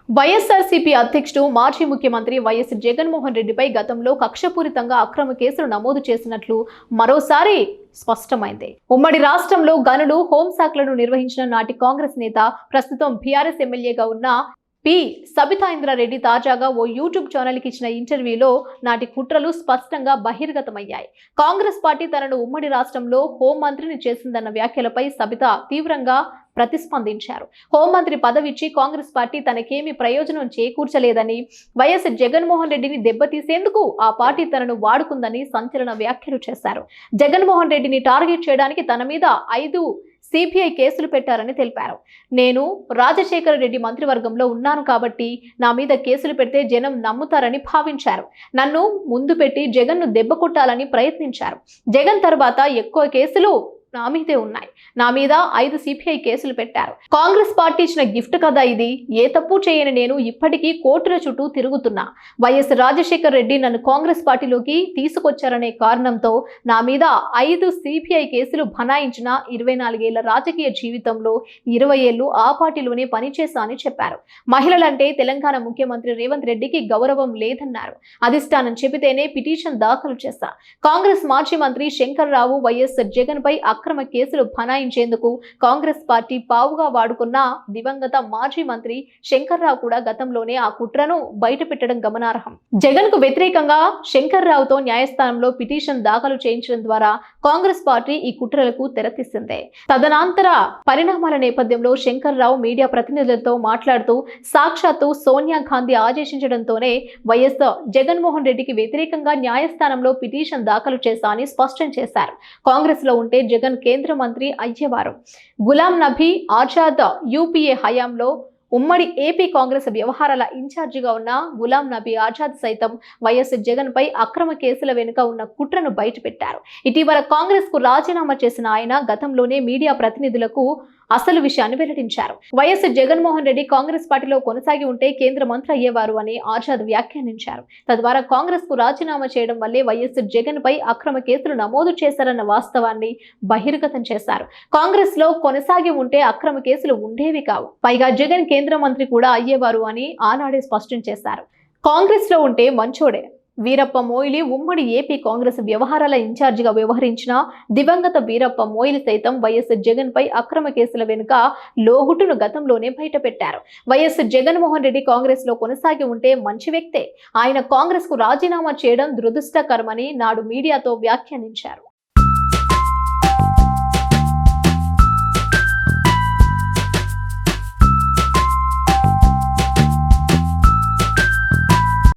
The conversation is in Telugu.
వైఎస్ఆర్సీపీ అధ్యక్షుడు మాజీ ముఖ్యమంత్రి వైఎస్ జగన్మోహన్ రెడ్డిపై గతంలో కక్షపూరితంగా అక్రమ కేసులు నమోదు చేసినట్లు మరోసారి స్పష్టమైంది. ఉమ్మడి రాష్ట్రంలో గనులు, హోంశాఖలను నిర్వహించిన నాటి కాంగ్రెస్ నేత, ప్రస్తుతం బీఆర్ఎస్ ఎమ్మెల్యేగా ఉన్న పి సబితాఇంద్రారెడ్డి తాజాగా ఓ యూట్యూబ్ ఛానల్కి ఇచ్చిన ఇంటర్వ్యూలో నాటి కుట్రలు స్పష్టంగా బహిర్గతమయ్యాయి. కాంగ్రెస్ పార్టీ తనను ఉమ్మడి రాష్ట్రంలో హోంమంత్రిని చేసిందన్న వ్యాఖ్యలపై సబిత తీవ్రంగా ప్రతిస్పందించారు. హోంమంత్రి పదవిచ్చి కాంగ్రెస్ పార్టీ తనకేమీ ప్రయోజనం చేకూర్చలేదని, వైఎస్ జగన్మోహన్ రెడ్డిని దెబ్బతీసేందుకు ఆ పార్టీ తనను వాడుకుందని సంచలన వ్యాఖ్యలు చేశారు. జగన్మోహన్ రెడ్డిని టార్గెట్ చేయడానికి తన మీద 5 సిబిఐ కేసులు పెట్టారని తెలిపారు. నేను రాజశేఖర రెడ్డి మంత్రివర్గంలో ఉన్నాను కాబట్టి నా మీద కేసులు పెడితే జనం నమ్ముతారని భావించారు. నన్ను ముందు పెట్టి జగన్ను దెబ్బ కొట్టాలని ప్రయత్నించారు. జగన్ తర్వాత ఎక్కువ కేసులు నా మీదే ఉన్నాయి. నా మీద 5 సిబిఐ కేసులు పెట్టారు. కాంగ్రెస్ పార్టీ ఇచ్చిన గిఫ్ట్ కదా ఇది. ఏ తప్పు చేయని నేను ఇప్పటికీ కోర్టుల చుట్టూ తిరుగుతున్నా. వైఎస్ రాజశేఖర రెడ్డి నన్ను కాంగ్రెస్ పార్టీలోకి తీసుకొచ్చారనే కారణంతో నా మీద 5 సిబిఐ కేసులు బనాయించిన 24 ఏళ్ల రాజకీయ జీవితంలో 20 ఏళ్లు ఆ పార్టీలోనే పనిచేశా అని చెప్పారు. మహిళలంటే తెలంగాణ ముఖ్యమంత్రి రేవంత్ రెడ్డికి గౌరవం లేదన్నారు. అధిష్టానం చెబితేనే పిటిషన్ దాఖలు చేశా. కాంగ్రెస్ మాజీ మంత్రి శంకర్ రావు వైఎస్ జగన్ పై అక్రమ కేసులు బనాయించేందుకు కాంగ్రెస్ పార్టీ పావుగా వాడుకున్న దివంగత మాజీ మంత్రి శంకర్రావు కూడా గతంలోనే ఆ కుట్రను బయటపెట్టడం గమనార్హం. జగన్ కు వ్యతిరేకంగా శంకర్రావుతో న్యాయస్థానంలో పిటిషన్ దాఖలు చేయించడం ద్వారా కాంగ్రెస్ పార్టీ ఈ కుట్రలకు తెరతీసిందే. తదనంతర పరిణామాల నేపథ్యంలో శంకర్రావు మీడియా ప్రతినిధులతో మాట్లాడుతూ సాక్షాత్తు సోనియా గాంధీ ఆదేశించడంతోనే వైఎస్ జగన్మోహన్ రెడ్డికి వ్యతిరేకంగా న్యాయస్థానంలో పిటిషన్ దాఖలు చేశా అని స్పష్టం చేశారు. కాంగ్రెస్ లో ఉంటే జగన్ కేంద్ర మంత్రి అయ్యేవారు. గులాం నబీ ఆజాద్ యూపీఏ హయాంలో ఉమ్మడి ఏపీ కాంగ్రెస్ వ్యవహారాల ఇన్ఛార్జిగా ఉన్న గులాం నబీ ఆజాద్ సైతం వైఎస్ జగన్ పై అక్రమ కేసుల వెనుక ఉన్న కుట్రను బయటపెట్టారు. ఇటీవల కాంగ్రెస్ కు రాజీనామా చేసిన ఆయన గతంలోనే మీడియా ప్రతినిధులకు అసలు విషయాన్ని వెల్లడించారు. వైఎస్ జగన్మోహన్ రెడ్డి కాంగ్రెస్ పార్టీలో కొనసాగి ఉంటే కేంద్ర మంత్రి అయ్యేవారు అని ఆజాద్ వ్యాఖ్యానించారు. తద్వారా కాంగ్రెస్ కు రాజీనామా చేయడం వల్లే వైఎస్ జగన్ పై అక్రమ కేసులు నమోదు చేశారన్న వాస్తవాన్ని బహిర్గతం చేశారు. కాంగ్రెస్ లో కొనసాగి ఉంటే అక్రమ కేసులు ఉండేవి కావు. పైగా జగన్ కేంద్ర మంత్రి కూడా అయ్యేవారు అని ఆనాడే స్పష్టం చేశారు. కాంగ్రెస్ లో ఉంటే మంచోడే. వీరప్ప మొయిలీ ఉమ్మడి ఏపీ కాంగ్రెస్ వ్యవహారాల ఇన్ఛార్జిగా వ్యవహరించిన దివంగత వీరప్ప మొయిలీ సైతం వైఎస్ జగన్ పై అక్రమ కేసుల వెనుక లోగుట్టును గతంలోనే బయటపెట్టారు. వైఎస్ జగన్మోహన్ రెడ్డి కాంగ్రెస్ లో కొనసాగి ఉంటే మంచి వ్యక్తే. ఆయన కాంగ్రెస్ కు రాజీనామా చేయడం దురదృష్టకరమని నాడు మీడియాతో వ్యాఖ్యానించారు.